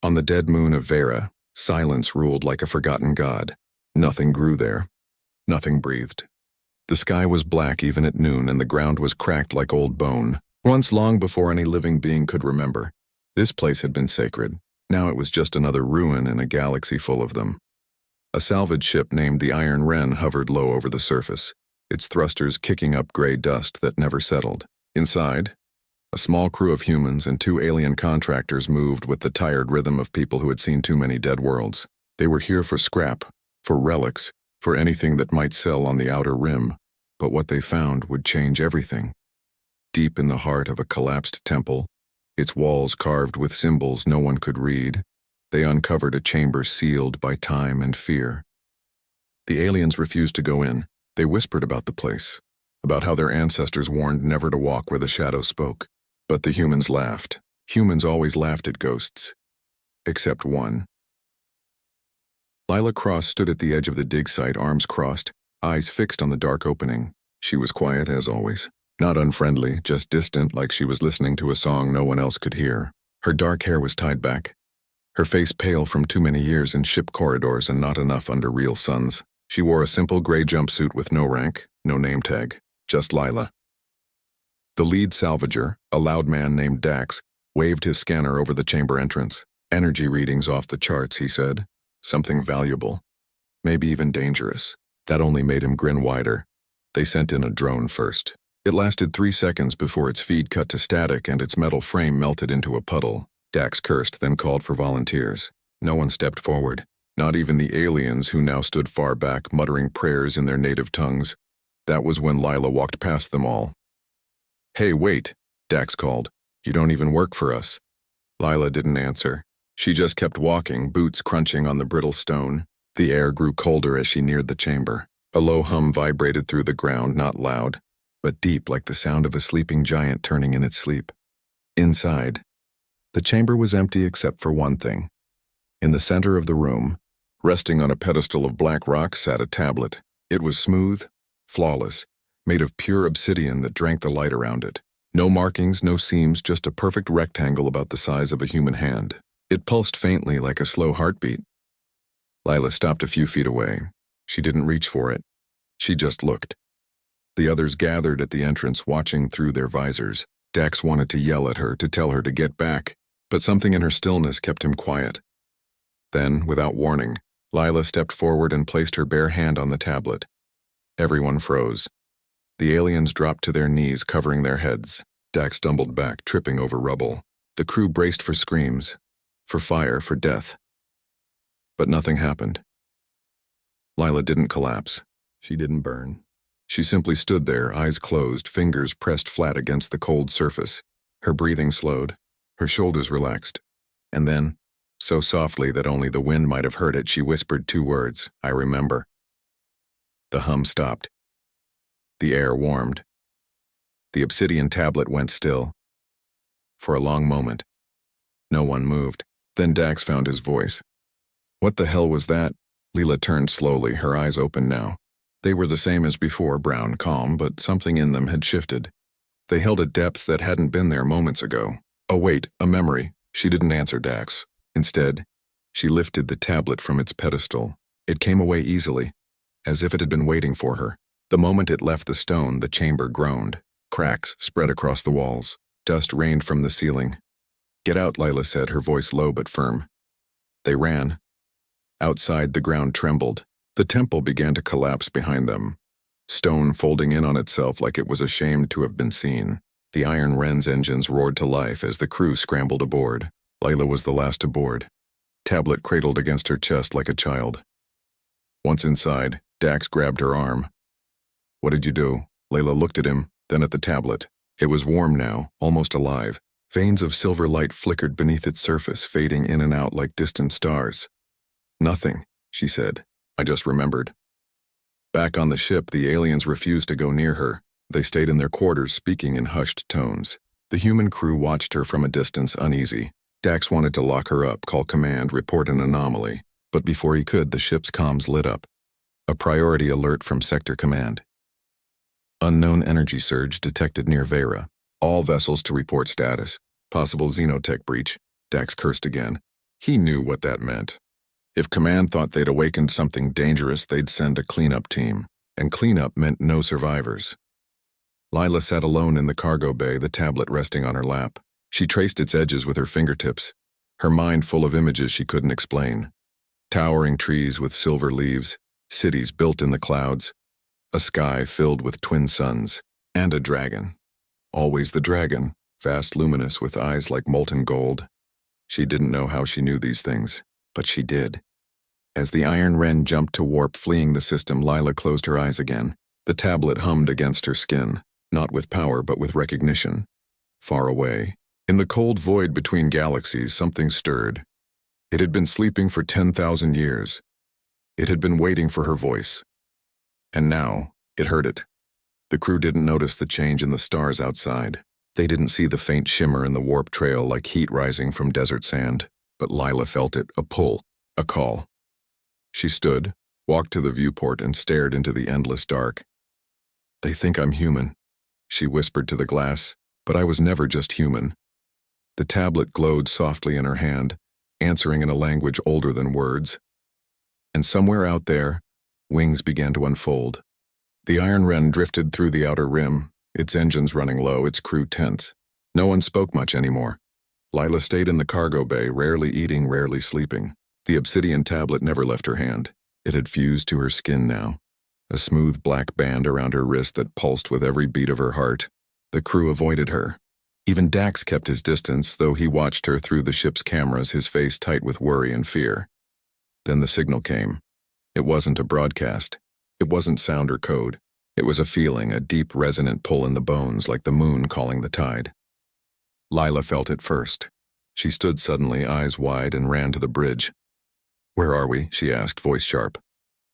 On the dead moon of Vera, silence ruled like a forgotten god. Nothing grew there. Nothing breathed. The sky was black even at noon, and the ground was cracked like old bone, once long before any living being could remember. This place had been sacred. Now it was just another ruin in a galaxy full of them. A salvage ship named the Iron Wren hovered low over the surface, its thrusters kicking up gray dust that never settled. Inside, a small crew of humans and 2 alien contractors moved with the tired rhythm of people who had seen too many dead worlds. They were here for scrap, for relics, for anything that might sell on the outer rim, but what they found would change everything. Deep in the heart of a collapsed temple, its walls carved with symbols no one could read, they uncovered a chamber sealed by time and fear. The aliens refused to go in. They whispered about the place, about how their ancestors warned never to walk where the shadow spoke. But the humans laughed. Humans always laughed at ghosts. Except one. Lila Cross stood at the edge of the dig site, arms crossed, eyes fixed on the dark opening. She was quiet, as always. Not unfriendly, just distant, like she was listening to a song no one else could hear. Her dark hair was tied back. Her face pale from too many years in ship corridors and not enough under real suns. She wore a simple gray jumpsuit with no rank, no name tag, just Lila. The lead salvager, a loud man named Dax, waved his scanner over the chamber entrance. Energy readings off the charts, he said. Something valuable. Maybe even dangerous. That only made him grin wider. They sent in a drone first. It lasted 3 seconds before its feed cut to static and its metal frame melted into a puddle. Dax cursed, then called for volunteers. No one stepped forward. Not even the aliens, who now stood far back, muttering prayers in their native tongues. That was when Lila walked past them all. "Hey, wait," Dax called. "You don't even work for us." Lila didn't answer. She just kept walking, boots crunching on the brittle stone. The air grew colder as she neared the chamber. A low hum vibrated through the ground, not loud, but deep, like the sound of a sleeping giant turning in its sleep. Inside, the chamber was empty except for one thing. In the center of the room, resting on a pedestal of black rock, sat a tablet. It was smooth, flawless, made of pure obsidian that drank the light around it. No markings, no seams, just a perfect rectangle about the size of a human hand. It pulsed faintly like a slow heartbeat. Lila stopped a few feet away. She didn't reach for it. She just looked. The others gathered at the entrance, watching through their visors. Dax wanted to yell at her, to tell her to get back, but something in her stillness kept him quiet. Then, without warning, Lila stepped forward and placed her bare hand on the tablet. Everyone froze. The aliens dropped to their knees, covering their heads. Dax stumbled back, tripping over rubble. The crew braced for screams, for fire, for death. But nothing happened. Lila didn't collapse. She didn't burn. She simply stood there, eyes closed, fingers pressed flat against the cold surface. Her breathing slowed. Her shoulders relaxed. And then, so softly that only the wind might have heard it, she whispered 2 words, "I remember." The hum stopped. The air warmed. The obsidian tablet went still. For a long moment, no one moved. Then Dax found his voice. "What the hell was that?" Lila turned slowly, her eyes open now. They were the same as before, brown, calm, but something in them had shifted. They held a depth that hadn't been there moments ago. Oh wait, a memory. She didn't answer Dax. Instead, she lifted the tablet from its pedestal. It came away easily, as if it had been waiting for her. The moment it left the stone, the chamber groaned. Cracks spread across the walls. Dust rained from the ceiling. "Get out," Lila said, her voice low but firm. They ran. Outside, the ground trembled. The temple began to collapse behind them, stone folding in on itself like it was ashamed to have been seen. The Iron Wren's engines roared to life as the crew scrambled aboard. Lila was the last to board, tablet cradled against her chest like a child. Once inside, Dax grabbed her arm. "What did you do?" Lila looked at him, then at the tablet. It was warm now, almost alive. Veins of silver light flickered beneath its surface, fading in and out like distant stars. "Nothing," she said. "I just remembered." Back on the ship, the aliens refused to go near her. They stayed in their quarters, speaking in hushed tones. The human crew watched her from a distance, uneasy. Dax wanted to lock her up, call command, report an anomaly. But before he could, the ship's comms lit up. A priority alert from Sector Command. Unknown energy surge detected near Vera. All vessels to report status. Possible xenotech breach. Dax cursed again. He knew what that meant. If Command thought they'd awakened something dangerous, they'd send a cleanup team, and cleanup meant no survivors. Lila sat alone in the cargo bay, the tablet resting on her lap. She traced its edges with her fingertips, her mind full of images she couldn't explain. Towering trees with silver leaves, cities built in the clouds, a sky filled with twin suns, and a dragon. Always the dragon, vast luminous with eyes like molten gold. She didn't know how she knew these things, but she did. As the iron wren jumped to warp, fleeing the system, Lila closed her eyes again. The tablet hummed against her skin, not with power but with recognition. Far away, in the cold void between galaxies, something stirred. It had been sleeping for 10,000 years. It had been waiting for her voice. And now, it heard it. The crew didn't notice the change in the stars outside. They didn't see the faint shimmer in the warp trail like heat rising from desert sand, but Lila felt it, a pull, a call. She stood, walked to the viewport, and stared into the endless dark. "They think I'm human," she whispered to the glass, "but I was never just human." The tablet glowed softly in her hand, answering in a language older than words. And somewhere out there, wings began to unfold. The iron wren drifted through the outer rim, its engines running low, its crew tense. No one spoke much anymore. Lila stayed in the cargo bay, rarely eating, rarely sleeping. The obsidian tablet never left her hand. It had fused to her skin now, a smooth black band around her wrist that pulsed with every beat of her heart. The crew avoided her. Even Dax kept his distance, though he watched her through the ship's cameras, his face tight with worry and fear. Then the signal came. It wasn't a broadcast. It wasn't sound or code. It was a feeling, a deep, resonant pull in the bones, like the moon calling the tide. Lila felt it first. She stood suddenly, eyes wide, and ran to the bridge. "Where are we?" she asked, voice sharp.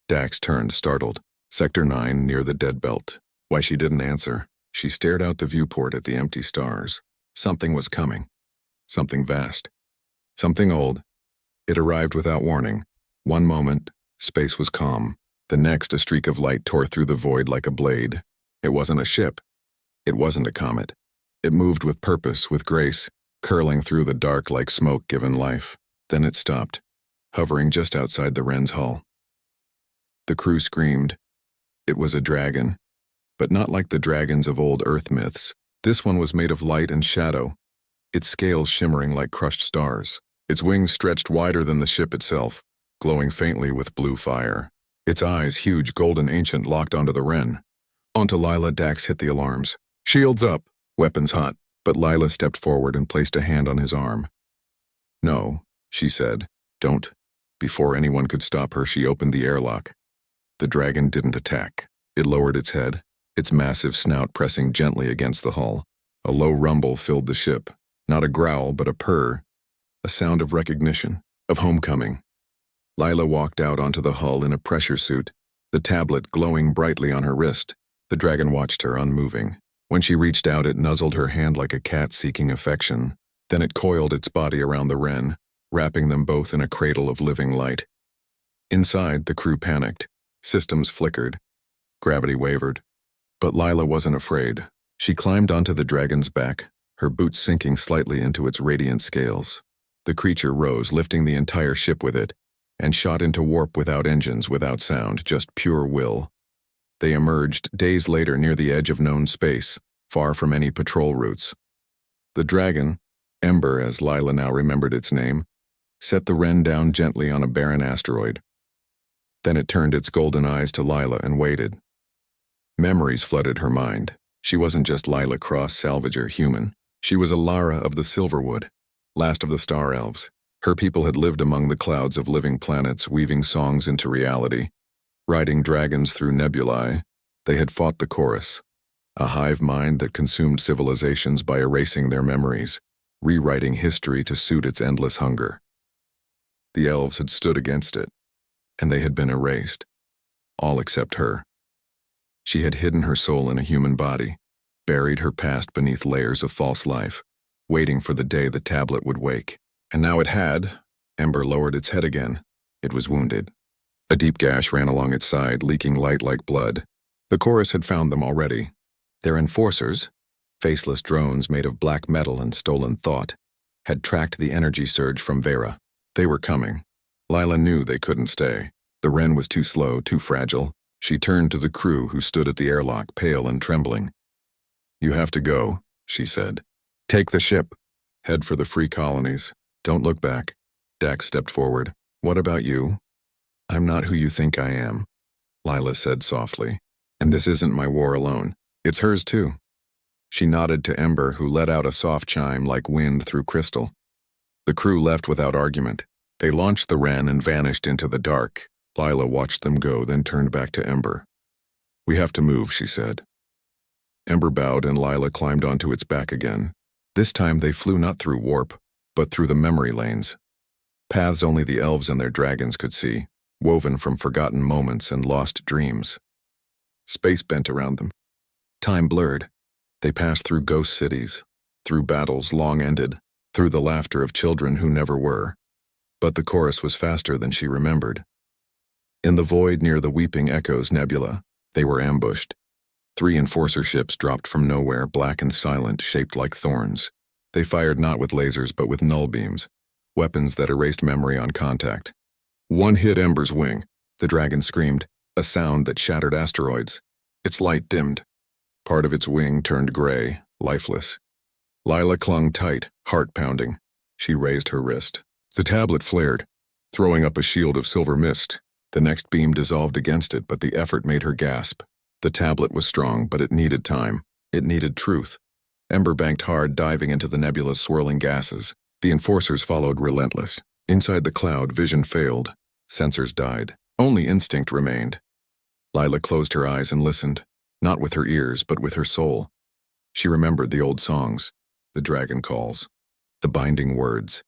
Dax turned, startled. "Sector 9, near the dead belt." Why she didn't answer. She stared out the viewport at the empty stars. Something was coming. Something vast. Something old. It arrived without warning. One moment, space was calm. The next, a streak of light tore through the void like a blade. It wasn't a ship. It wasn't a comet. It moved with purpose, with grace, curling through the dark like smoke given life. Then it stopped, hovering just outside the wren's hull. The crew screamed. It was a dragon, but not like the dragons of old Earth myths. This one was made of light and shadow, its scales shimmering like crushed stars. Its wings stretched wider than the ship itself, glowing faintly with blue fire. Its eyes, huge, golden, ancient, locked onto the wren. Onto Lila, Dax hit the alarms. "Shields up, weapons hot." But Lila stepped forward and placed a hand on his arm. "No," she said. "Don't." Before anyone could stop her, she opened the airlock. The dragon didn't attack. It lowered its head, its massive snout pressing gently against the hull. A low rumble filled the ship. Not a growl, but a purr. A sound of recognition, of homecoming. Lila walked out onto the hull in a pressure suit, the tablet glowing brightly on her wrist. The dragon watched her, unmoving. When she reached out, it nuzzled her hand like a cat seeking affection. Then it coiled its body around the wren, wrapping them both in a cradle of living light. Inside, the crew panicked. Systems flickered. Gravity wavered. But Lila wasn't afraid. She climbed onto the dragon's back, her boots sinking slightly into its radiant scales. The creature rose, lifting the entire ship with it, and shot into warp without engines, without sound, just pure will. They emerged days later near the edge of known space, far from any patrol routes. The dragon, Ember as Lila now remembered its name, set the wren down gently on a barren asteroid. Then it turned its golden eyes to Lila and waited. Memories flooded her mind. She wasn't just Lila Cross, salvager, human. She was a Lara of the Silverwood, last of the Star Elves. Her people had lived among the clouds of living planets, weaving songs into reality. Riding dragons through nebulae, they had fought the chorus, a hive mind that consumed civilizations by erasing their memories, rewriting history to suit its endless hunger. The elves had stood against it, and they had been erased, all except her. She had hidden her soul in a human body, buried her past beneath layers of false life, waiting for the day the tablet would wake. And now it had. Ember lowered its head again. It was wounded. A deep gash ran along its side, leaking light like blood. The chorus had found them already. Their enforcers, faceless drones made of black metal and stolen thought, had tracked the energy surge from Vera. They were coming. Lila knew they couldn't stay. The wren was too slow, too fragile. She turned to the crew who stood at the airlock, pale and trembling. "You have to go," she said. "Take the ship. Head for the free colonies. Don't look back." Dax stepped forward. "What about you?" "I'm not who you think I am," Lila said softly. "And this isn't my war alone. It's hers too." She nodded to Ember, who let out a soft chime like wind through crystal. The crew left without argument. They launched the wren and vanished into the dark. Lila watched them go, then turned back to Ember. "We have to move," she said. Ember bowed and Lila climbed onto its back again. This time they flew not through warp, but through the memory lanes. Paths only the elves and their dragons could see, woven from forgotten moments and lost dreams. Space bent around them. Time blurred. They passed through ghost cities, through battles long ended, through the laughter of children who never were. But the chorus was faster than she remembered. In the void near the Weeping Echoes Nebula, they were ambushed. 3 enforcer ships dropped from nowhere, black and silent, shaped like thorns. They fired not with lasers but with null beams, weapons that erased memory on contact. One hit Ember's wing. The dragon screamed, a sound that shattered asteroids. Its light dimmed. Part of its wing turned gray, lifeless. Lila clung tight, heart pounding. She raised her wrist. The tablet flared, throwing up a shield of silver mist. The next beam dissolved against it, but the effort made her gasp. The tablet was strong, but it needed time. It needed truth. Ember banked hard, diving into the nebula's swirling gases. The enforcers followed relentless. Inside the cloud, vision failed. Sensors died. Only instinct remained. Lila closed her eyes and listened, not with her ears, but with her soul. She remembered the old songs, the dragon calls, the binding words.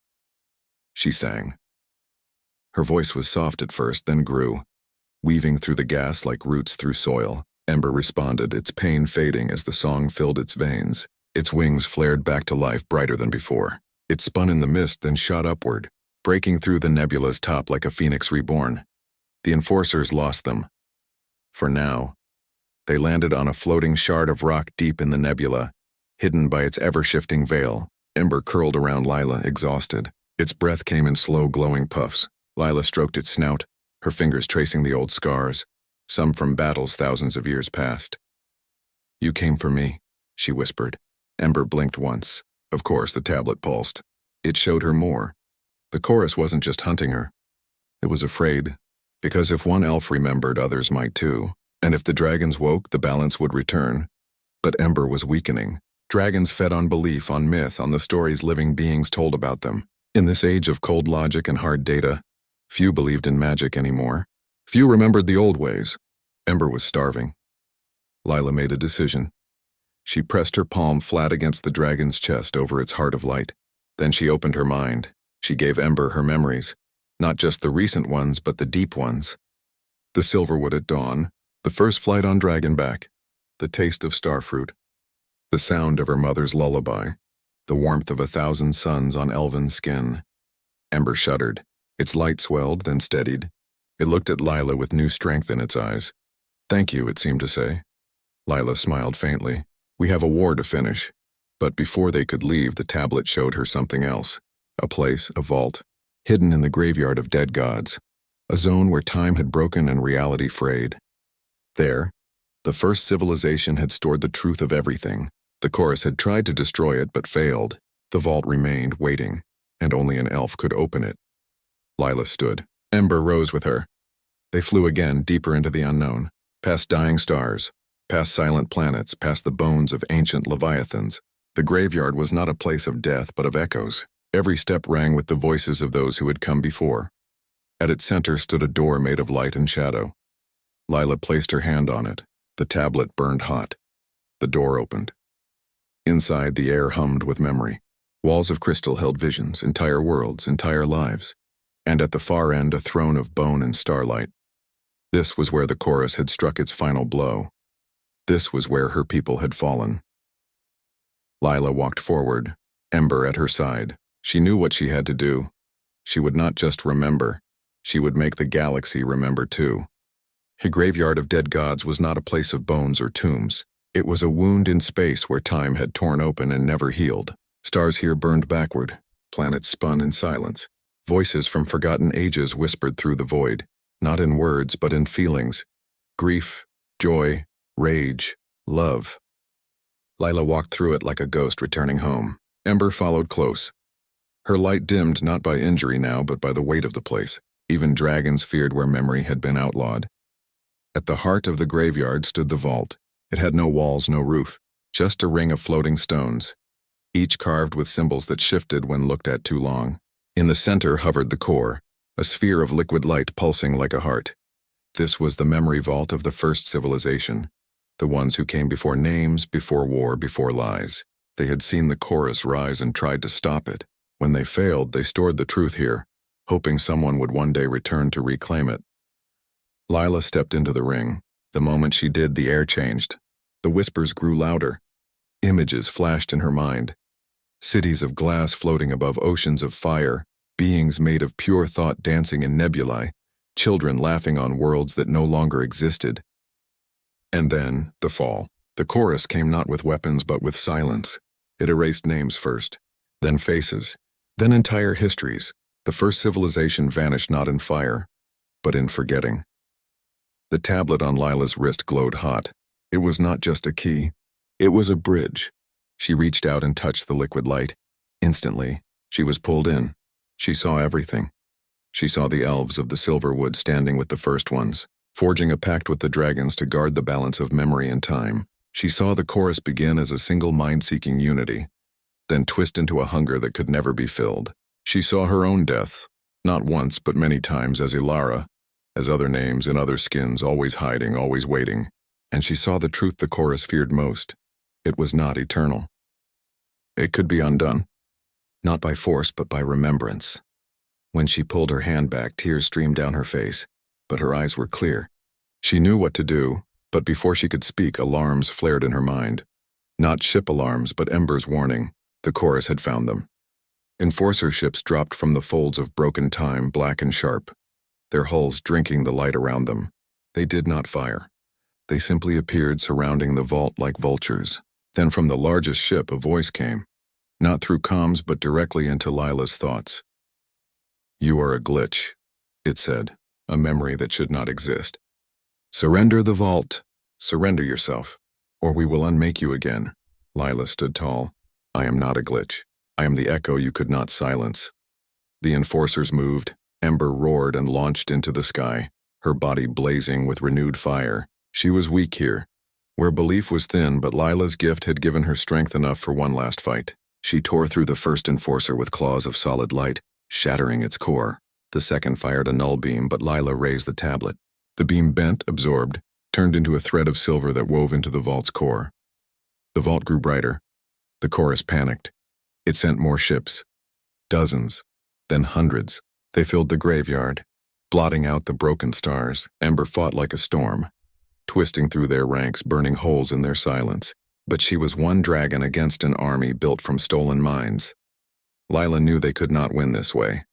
She sang. Her voice was soft at first, then grew, weaving through the gas like roots through soil. Ember responded, its pain fading as the song filled its veins. Its wings flared back to life, brighter than before. It spun in the mist, then shot upward, breaking through the nebula's top like a phoenix reborn. The enforcers lost them. For now, they landed on a floating shard of rock deep in the nebula, hidden by its ever-shifting veil. Ember curled around Lila, exhausted. Its breath came in slow, glowing puffs. Lila stroked its snout, her fingers tracing the old scars, some from battles thousands of years past. "You came for me," she whispered. Ember blinked once. Of course, the tablet pulsed. It showed her more. The chorus wasn't just hunting her. It was afraid, because if one elf remembered, others might too. And if the dragons woke, the balance would return. But Ember was weakening. Dragons fed on belief, on myth, on the stories living beings told about them. In this age of cold logic and hard data, few believed in magic anymore. Few remembered the old ways. Ember was starving. Lila made a decision. She pressed her palm flat against the dragon's chest over its heart of light. Then she opened her mind. She gave Ember her memories. Not just the recent ones, but the deep ones. The Silverwood at dawn, the first flight on Dragonback, the taste of starfruit, the sound of her mother's lullaby, the warmth of 1,000 suns on elven skin. Ember shuddered. Its light swelled, then steadied. It looked at Lila with new strength in its eyes. "Thank you," it seemed to say. Lila smiled faintly. "We have a war to finish." But before they could leave, the tablet showed her something else. A place, a vault, hidden in the graveyard of dead gods. A zone where time had broken and reality frayed. There, the first civilization had stored the truth of everything. The chorus had tried to destroy it but failed. The vault remained, waiting, and only an elf could open it. Lila stood. Ember rose with her. They flew again, deeper into the unknown, past dying stars, past silent planets, past the bones of ancient leviathans. The graveyard was not a place of death, but of echoes. Every step rang with the voices of those who had come before. At its center stood a door made of light and shadow. Lila placed her hand on it. The tablet burned hot. The door opened. Inside, the air hummed with memory. Walls of crystal held visions, entire worlds, entire lives. And at the far end, a throne of bone and starlight. This was where the chorus had struck its final blow. This was where her people had fallen. Lila walked forward, Ember at her side. She knew what she had to do. She would not just remember. She would make the galaxy remember too. A graveyard of dead gods was not a place of bones or tombs. It was a wound in space where time had torn open and never healed. Stars here burned backward. Planets spun in silence. Voices from forgotten ages whispered through the void, not in words but in feelings. Grief, joy, rage, love. Lila walked through it like a ghost returning home. Ember followed close. Her light dimmed not by injury now but by the weight of the place. Even dragons feared where memory had been outlawed. At the heart of the graveyard stood the vault. It had no walls, no roof, just a ring of floating stones, each carved with symbols that shifted when looked at too long. In the center hovered the core, a sphere of liquid light pulsing like a heart. This was the memory vault of the first civilization, the ones who came before names, before war, before lies. They had seen the chorus rise and tried to stop it. When they failed, they stored the truth here, hoping someone would one day return to reclaim it. Lila stepped into the ring. The moment she did, the air changed. The whispers grew louder. Images flashed in her mind. Cities of glass floating above oceans of fire, beings made of pure thought dancing in nebulae, children laughing on worlds that no longer existed. And then, the fall. The chorus came not with weapons but with silence. It erased names first, then faces, then entire histories. The first civilization vanished not in fire, but in forgetting. The tablet on Lila's wrist glowed hot. It was not just a key. It was a bridge. She reached out and touched the liquid light. Instantly, she was pulled in. She saw everything. She saw the elves of the Silverwood standing with the first ones, forging a pact with the dragons to guard the balance of memory and time. She saw the chorus begin as a single mind-seeking unity, then twist into a hunger that could never be filled. She saw her own death, not once but many times as Ilara, as other names in other skins, always hiding, always waiting. And she saw the truth the chorus feared most. It was not eternal. It could be undone, not by force but by remembrance. When she pulled her hand back, tears streamed down her face, but her eyes were clear. She knew what to do, but before she could speak, alarms flared in her mind. Not ship alarms, but Ember's warning. The chorus had found them. Enforcer ships dropped from the folds of broken time, black and sharp, their hulls drinking the light around them. They did not fire. They simply appeared surrounding the vault like vultures. Then from the largest ship a voice came, not through comms but directly into Lila's thoughts. "You are a glitch," it said, a memory that should not exist. "Surrender the vault. Surrender yourself, or we will unmake you again." Lila stood tall. "I am not a glitch. I am the echo you could not silence." The enforcers moved. Ember roared and launched into the sky, her body blazing with renewed fire. She was weak here, where belief was thin, but Lila's gift had given her strength enough for one last fight. She tore through the first enforcer with claws of solid light, shattering its core. The second fired a null beam, but Lila raised the tablet. The beam bent, absorbed, turned into a thread of silver that wove into the vault's core. The vault grew brighter. The chorus panicked. It sent more ships. Dozens, then hundreds. They filled the graveyard, blotting out the broken stars. Ember fought like a storm, twisting through their ranks, burning holes in their silence. But she was one dragon against an army built from stolen minds. Lila knew they could not win this way.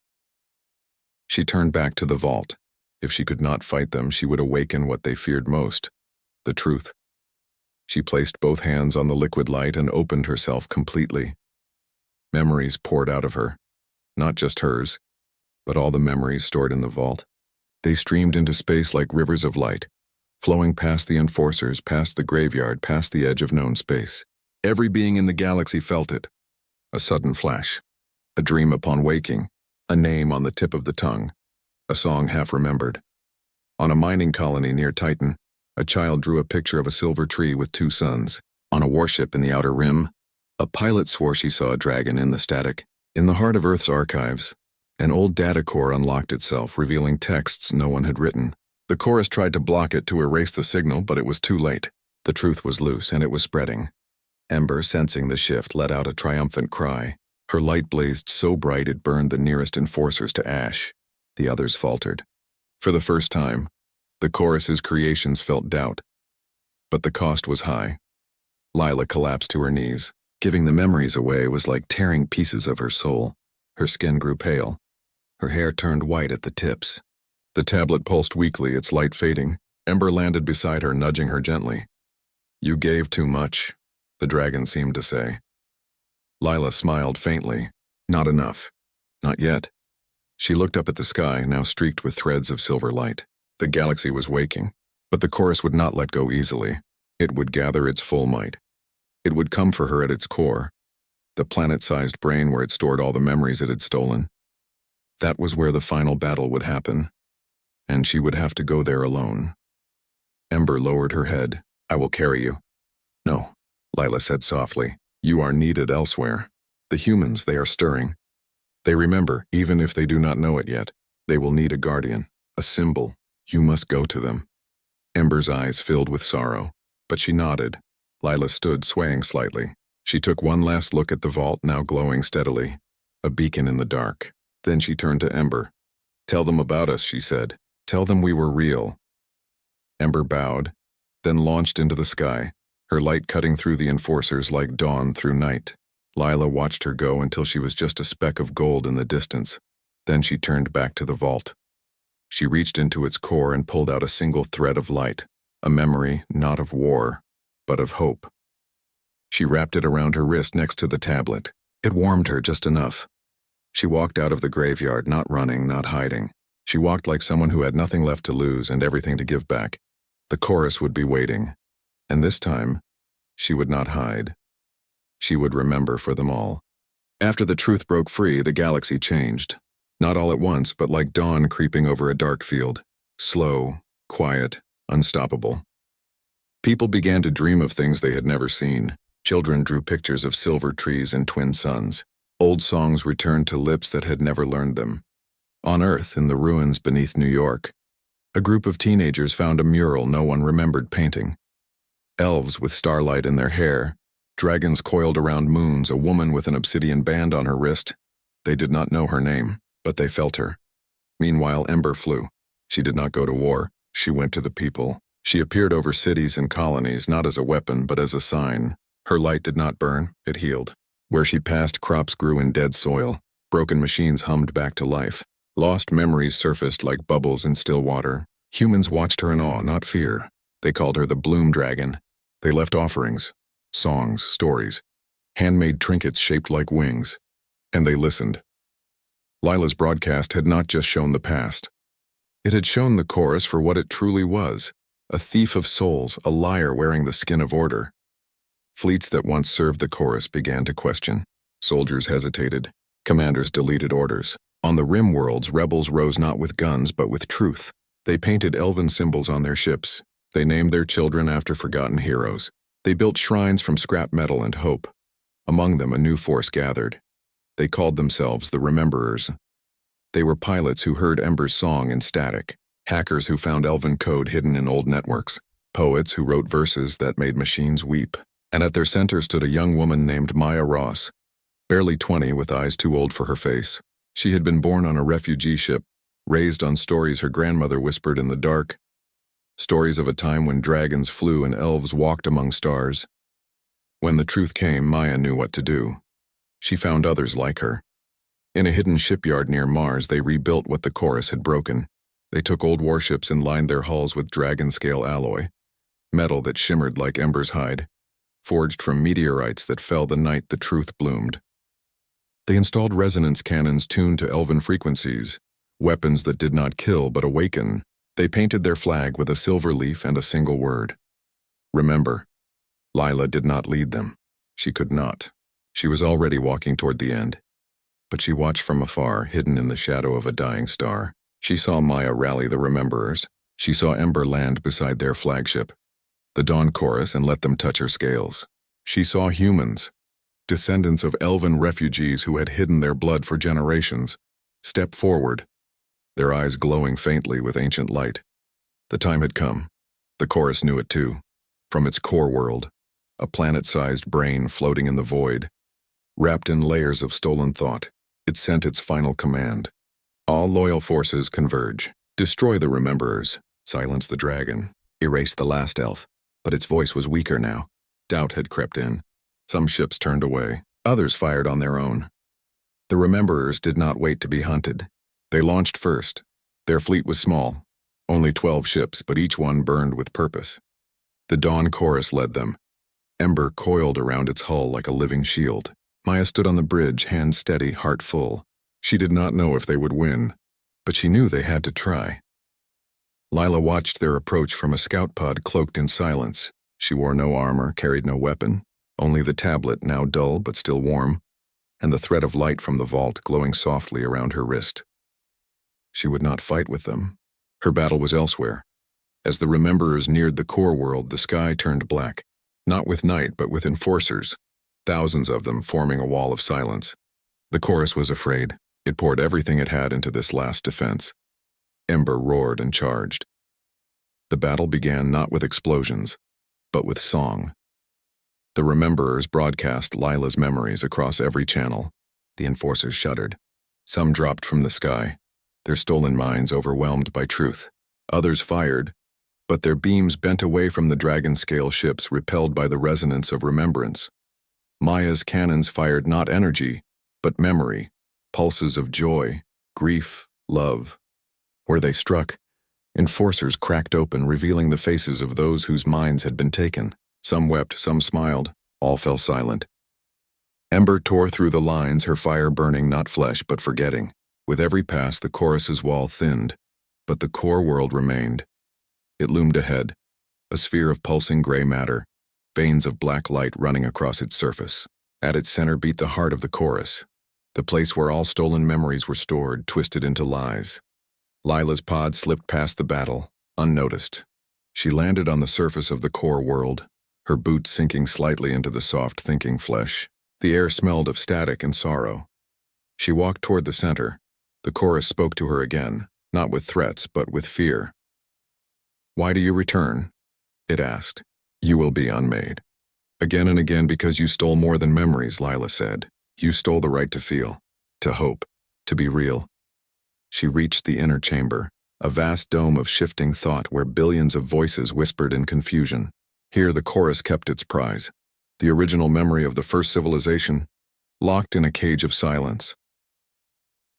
She turned back to the vault. If she could not fight them, she would awaken what they feared most, the truth. She placed both hands on the liquid light and opened herself completely. Memories poured out of her, not just hers, but all the memories stored in the vault. They streamed into space like rivers of light, flowing past the enforcers, past the graveyard, past the edge of known space. Every being in the galaxy felt it. A sudden flash, a dream upon waking, a name on the tip of the tongue, a song half remembered. On a mining colony near Titan, a child drew a picture of a silver tree with two suns. On a warship in the Outer Rim, a pilot swore she saw a dragon in the static. In the heart of Earth's archives, an old data core unlocked itself, revealing texts no one had written. The chorus tried to block it to erase the signal, but it was too late. The truth was loose, and it was spreading. Ember, sensing the shift, let out a triumphant cry. Her light blazed so bright it burned the nearest enforcers to ash. The others faltered. For the first time, the chorus's creations felt doubt. But the cost was high. Lila collapsed to her knees. Giving the memories away was like tearing pieces of her soul. Her skin grew pale. Her hair turned white at the tips. The tablet pulsed weakly, its light fading. Ember landed beside her, nudging her gently. "You gave too much," the dragon seemed to say. Lila smiled faintly. "Not enough. Not yet." She looked up at the sky, now streaked with threads of silver light. The galaxy was waking, but the chorus would not let go easily. It would gather its full might. It would come for her at its core, the planet-sized brain where it stored all the memories it had stolen. That was where the final battle would happen, and she would have to go there alone. Ember lowered her head. "I will carry you." "No," Lila said softly. "You are needed elsewhere. The humans, they are stirring. They remember, even if they do not know it yet. They will need a guardian, a symbol. You must go to them." Ember's eyes filled with sorrow, but she nodded. Lila stood, swaying slightly. She took one last look at the vault, now glowing steadily, a beacon in the dark. Then she turned to Ember. "Tell them about us," she said. "Tell them we were real." Ember bowed, then launched into the sky, her light cutting through the enforcers like dawn through night. Lila watched her go until she was just a speck of gold in the distance. Then she turned back to the vault. She reached into its core and pulled out a single thread of light, a memory not of war, but of hope. She wrapped it around her wrist next to the tablet. It warmed her just enough. She walked out of the graveyard, not running, not hiding. She walked like someone who had nothing left to lose and everything to give back. The chorus would be waiting. And this time, she would not hide. She would remember for them all. After the truth broke free, the galaxy changed. Not all at once, but like dawn creeping over a dark field. Slow, quiet, unstoppable. People began to dream of things they had never seen. Children drew pictures of silver trees and twin suns. Old songs returned to lips that had never learned them. On Earth, in the ruins beneath New York, a group of teenagers found a mural no one remembered painting. Elves with starlight in their hair, dragons coiled around moons, a woman with an obsidian band on her wrist. They did not know her name, but they felt her. Meanwhile, Ember flew. She did not go to war. She went to the people. She appeared over cities and colonies, not as a weapon, but as a sign. Her light did not burn, it healed. Where she passed, crops grew in dead soil. Broken machines hummed back to life. Lost memories surfaced like bubbles in still water. Humans watched her in awe, not fear. They called her the Bloom Dragon. They left offerings, songs, stories, handmade trinkets shaped like wings. And they listened. Lila's broadcast had not just shown the past. It had shown the chorus for what it truly was, a thief of souls, a liar wearing the skin of order. Fleets that once served the chorus began to question. Soldiers hesitated. Commanders deleted orders. On the rim worlds, rebels rose not with guns but with truth. They painted elven symbols on their ships. They named their children after forgotten heroes. They built shrines from scrap metal and hope. Among them, a new force gathered. They called themselves the Rememberers. They were pilots who heard Ember's song in static, hackers who found elven code hidden in old networks, poets who wrote verses that made machines weep. And at their center stood a young woman named Maya Ross, barely 20 with eyes too old for her face. She had been born on a refugee ship, raised on stories her grandmother whispered in the dark, stories of a time when dragons flew and elves walked among stars. When the truth came, Maya knew what to do. She found others like her. In a hidden shipyard near Mars, they rebuilt what the chorus had broken. They took old warships and lined their hulls with dragon-scale alloy, metal that shimmered like Ember's hide, forged from meteorites that fell the night the truth bloomed. They installed resonance cannons tuned to elven frequencies, weapons that did not kill but awaken. They painted their flag with a silver leaf and a single word. Remember. Lila did not lead them. She could not. She was already walking toward the end. But she watched from afar, hidden in the shadow of a dying star. She saw Maya rally the Rememberers. She saw Ember land beside their flagship, the Dawn Chorus, and let them touch her scales. She saw humans, descendants of elven refugees who had hidden their blood for generations, step forward, their eyes glowing faintly with ancient light. The time had come. The chorus knew it too. From its core world, a planet-sized brain floating in the void, wrapped in layers of stolen thought, it sent its final command. All loyal forces converge. Destroy the Rememberers. Silence the dragon. Erase the last elf. But its voice was weaker now. Doubt had crept in. Some ships turned away. Others fired on their own. The Rememberers did not wait to be hunted. They launched first. Their fleet was small, only 12 ships, but each one burned with purpose. The Dawn Chorus led them. Ember coiled around its hull like a living shield. Maya stood on the bridge, hands steady, heart full. She did not know if they would win, but she knew they had to try. Lila watched their approach from a scout pod cloaked in silence. She wore no armor, carried no weapon, only the tablet, now dull but still warm, and the thread of light from the vault glowing softly around her wrist. She would not fight with them. Her battle was elsewhere. As the Rememberers neared the core world, the sky turned black, not with night but with enforcers, thousands of them forming a wall of silence. The chorus was afraid. It poured everything it had into this last defense. Ember roared and charged. The battle began not with explosions, but with song. The Rememberers broadcast Lila's memories across every channel. The enforcers shuddered. Some dropped from the sky, their stolen minds overwhelmed by truth. Others fired, but their beams bent away from the dragon-scale ships, repelled by the resonance of remembrance. Maya's cannons fired not energy, but memory, pulses of joy, grief, love. Where they struck, enforcers cracked open, revealing the faces of those whose minds had been taken. Some wept, some smiled, all fell silent. Ember tore through the lines, her fire burning not flesh but forgetting. With every pass, the chorus's wall thinned, but the core world remained. It loomed ahead, a sphere of pulsing gray matter, veins of black light running across its surface. At its center beat the heart of the chorus, the place where all stolen memories were stored, twisted into lies. Lila's pod slipped past the battle, unnoticed. She landed on the surface of the core world, her boots sinking slightly into the soft, thinking flesh. The air smelled of static and sorrow. She walked toward the center. The chorus spoke to her again, not with threats, but with fear. "Why do you return?" it asked. "You will be unmade." "Again and again because you stole more than memories," Lila said. "You stole the right to feel, to hope, to be real." She reached the inner chamber, a vast dome of shifting thought where billions of voices whispered in confusion. Here the chorus kept its prize, the original memory of the first civilization, locked in a cage of silence.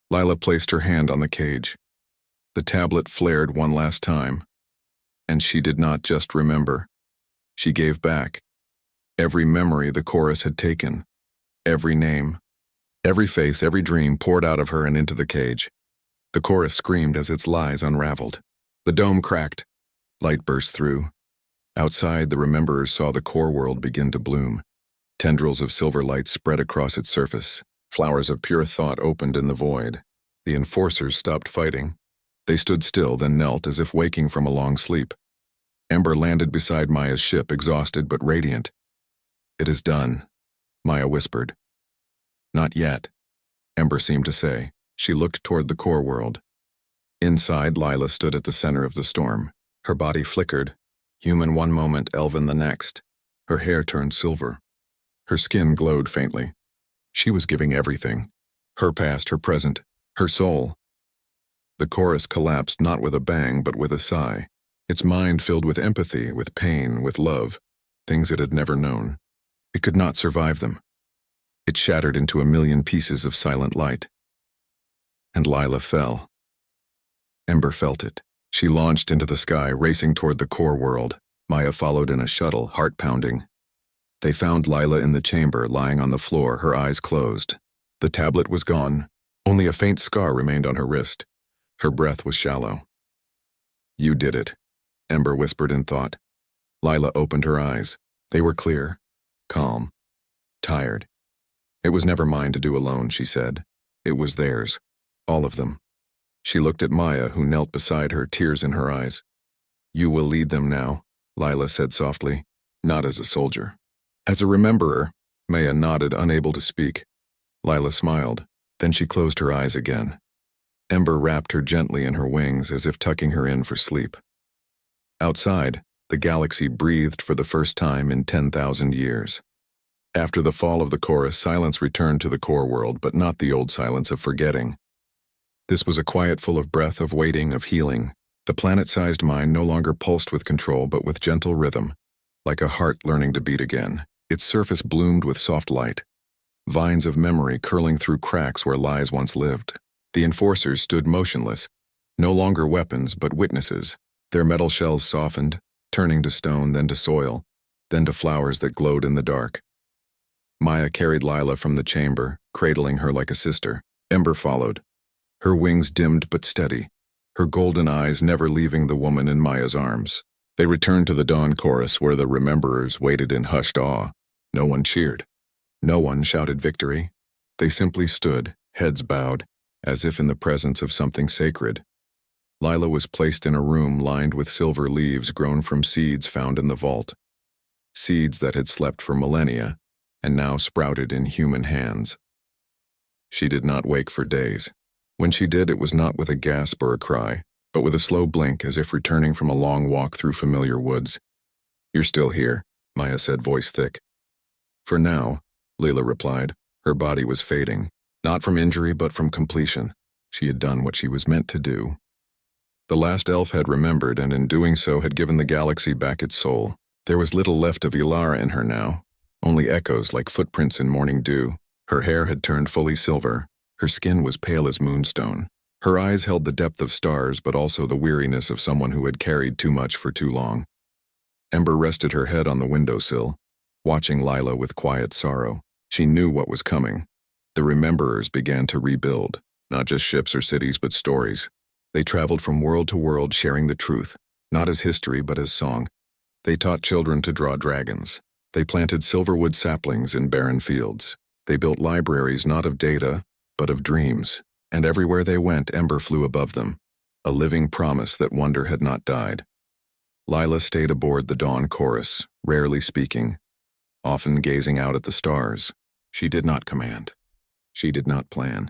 Lila placed her hand on the cage. The tablet flared one last time, and she did not just remember. She gave back. Every memory the chorus had taken, every name, every face, every dream poured out of her and into the cage. The chorus screamed as its lies unraveled. The dome cracked. Light burst through. Outside, the Rememberers saw the core world begin to bloom. Tendrils of silver light spread across its surface. Flowers of pure thought opened in the void. The enforcers stopped fighting. They stood still, then knelt as if waking from a long sleep. Ember landed beside Maya's ship, exhausted but radiant. "It is done," Maya whispered. "Not yet," Ember seemed to say. She looked toward the core world. Inside, Lila stood at the center of the storm. Her body flickered, human one moment, elven the next. Her hair turned silver. Her skin glowed faintly. She was giving everything. Her past, her present, her soul. The chorus collapsed not with a bang, but with a sigh. Its mind filled with empathy, with pain, with love, things it had never known. It could not survive them. It shattered into a million pieces of silent light. And Lila fell. Ember felt it. She launched into the sky, racing toward the core world. Maya followed in a shuttle, heart pounding. They found Lila in the chamber, lying on the floor, her eyes closed. The tablet was gone. Only a faint scar remained on her wrist. Her breath was shallow. "You did it," Ember whispered in thought. Lila opened her eyes. They were clear, calm, tired. "It was never mine to do alone," she said. "It was theirs, all of them." She looked at Maya, who knelt beside her, tears in her eyes. "You will lead them now," Lila said softly, "not as a soldier." "As a rememberer," Maya nodded, unable to speak. Lila smiled. Then she closed her eyes again. Ember wrapped her gently in her wings, as if tucking her in for sleep. Outside, the galaxy breathed for the first time in 10,000 years. After the fall of the chorus, silence returned to the core world, but not the old silence of forgetting. This was a quiet full of breath, of waiting, of healing. The planet-sized mind no longer pulsed with control, but with gentle rhythm, like a heart learning to beat again. Its surface bloomed with soft light, vines of memory curling through cracks where lies once lived. The enforcers stood motionless, no longer weapons, but witnesses. Their metal shells softened, turning to stone, then to soil, then to flowers that glowed in the dark. Maya carried Lila from the chamber, cradling her like a sister. Ember followed, her wings dimmed but steady, her golden eyes never leaving the woman in Maya's arms. They returned to the dawn chorus where the rememberers waited in hushed awe. No one cheered. No one shouted victory. They simply stood, heads bowed, as if in the presence of something sacred. Lila was placed in a room lined with silver leaves grown from seeds found in the vault. Seeds that had slept for millennia and now sprouted in human hands. She did not wake for days. When she did, it was not with a gasp or a cry, but with a slow blink as if returning from a long walk through familiar woods. "You're still here," Maya said, voice thick. "For now," Lila replied. Her body was fading, not from injury but from completion. She had done what she was meant to do. The last elf had remembered, and in doing so had given the galaxy back its soul. There was little left of Ilara in her now, only echoes like footprints in morning dew. Her hair had turned fully silver. Her skin was pale as moonstone. Her eyes held the depth of stars but also the weariness of someone who had carried too much for too long. Ember rested her head on the windowsill, watching Lila with quiet sorrow. She knew what was coming. The rememberers began to rebuild, not just ships or cities but stories. They traveled from world to world sharing the truth, not as history but as song. They taught children to draw dragons. They planted silverwood saplings in barren fields. They built libraries not of data, but of dreams. And everywhere they went, Ember flew above them, a living promise that wonder had not died. Lila stayed aboard the dawn chorus, rarely speaking, often gazing out at the stars. She did not command. She did not plan.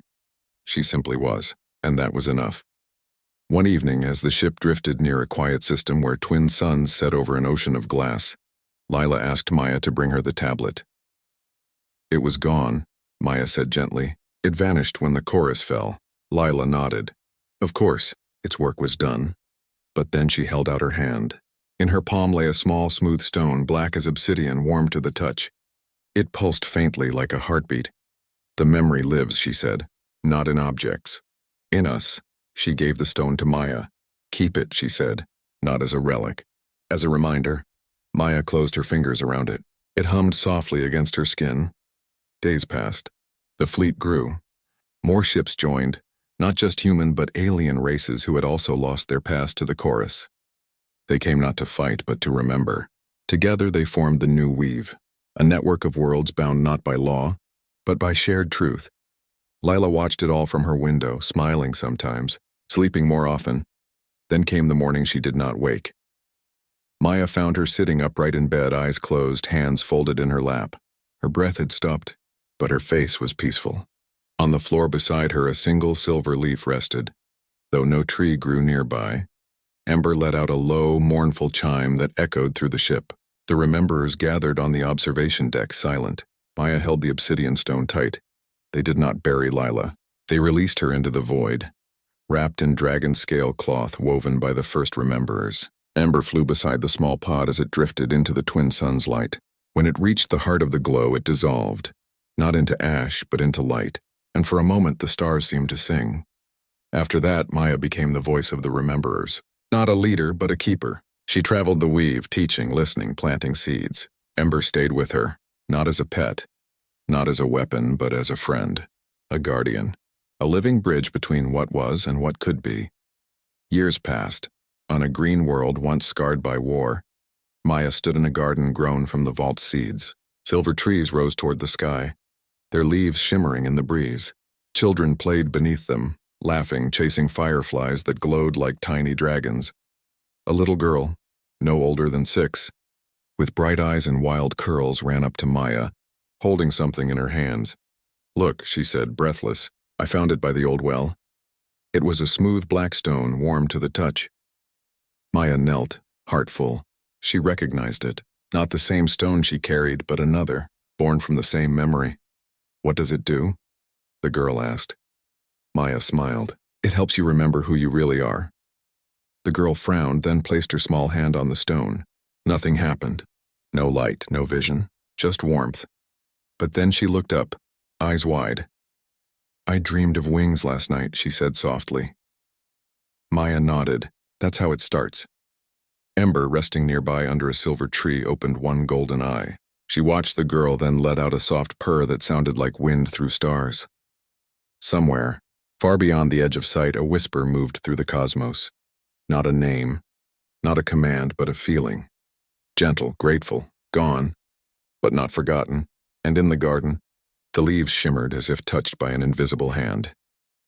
She simply was, and that was enough. One evening, as the ship drifted near a quiet system where twin suns set over an ocean of glass, Lila asked Maya to bring her the tablet. "It was gone," Maya said gently. "It vanished when the chorus fell." Lila nodded. Of course, its work was done. But then she held out her hand. In her palm lay a small, smooth stone, black as obsidian, warm to the touch. It pulsed faintly like a heartbeat. "The memory lives," she said, "not in objects. In us." She gave the stone to Maya. "Keep it," she said, "not as a relic. As a reminder." Maya closed her fingers around it. It hummed softly against her skin. Days passed. The fleet grew. More ships joined, not just human but alien races who had also lost their past to the chorus. They came not to fight but to remember. Together they formed the New Weave, a network of worlds bound not by law, but by shared truth. Lila watched it all from her window, smiling sometimes, sleeping more often. Then came the morning she did not wake. Maya found her sitting upright in bed, eyes closed, hands folded in her lap. Her breath had stopped, but her face was peaceful. On the floor beside her, a single silver leaf rested, though no tree grew nearby. Ember let out a low, mournful chime that echoed through the ship. The rememberers gathered on the observation deck, silent. Maya held the obsidian stone tight. They did not bury Lila. They released her into the void, wrapped in dragon scale cloth woven by the first rememberers. Ember flew beside the small pod as it drifted into the twin suns' light. When it reached the heart of the glow, it dissolved, not into ash, but into light, and for a moment the stars seemed to sing. After that, Maya became the voice of the rememberers. Not a leader, but a keeper. She traveled the weave, teaching, listening, planting seeds. Ember stayed with her, not as a pet, not as a weapon, but as a friend, a guardian, a living bridge between what was and what could be. Years passed. On a green world once scarred by war, Maya stood in a garden grown from the vault's seeds. Silver trees rose toward the sky, their leaves shimmering in the breeze. Children played beneath them, laughing, chasing fireflies that glowed like tiny dragons. A little girl, no older than 6, with bright eyes and wild curls, ran up to Maya, holding something in her hands. "Look," she said, breathless. "I found it by the old well." It was a smooth black stone, warm to the touch. Maya knelt, heart full. She recognized it. Not the same stone she carried, but another, born from the same memory. "What does it do?" the girl asked. Maya smiled. "It helps you remember who you really are." The girl frowned, then placed her small hand on the stone. Nothing happened. No light, no vision, just warmth. But then she looked up, eyes wide. "I dreamed of wings last night," she said softly. Maya nodded. "That's how it starts." Ember, resting nearby under a silver tree, opened one golden eye. She watched the girl, then let out a soft purr that sounded like wind through stars. Somewhere, Far beyond the edge of sight, a whisper moved through the cosmos. Not a name, not a command, but a feeling. Gentle, grateful, gone, but not forgotten. And in the garden, the leaves shimmered as if touched by an invisible hand.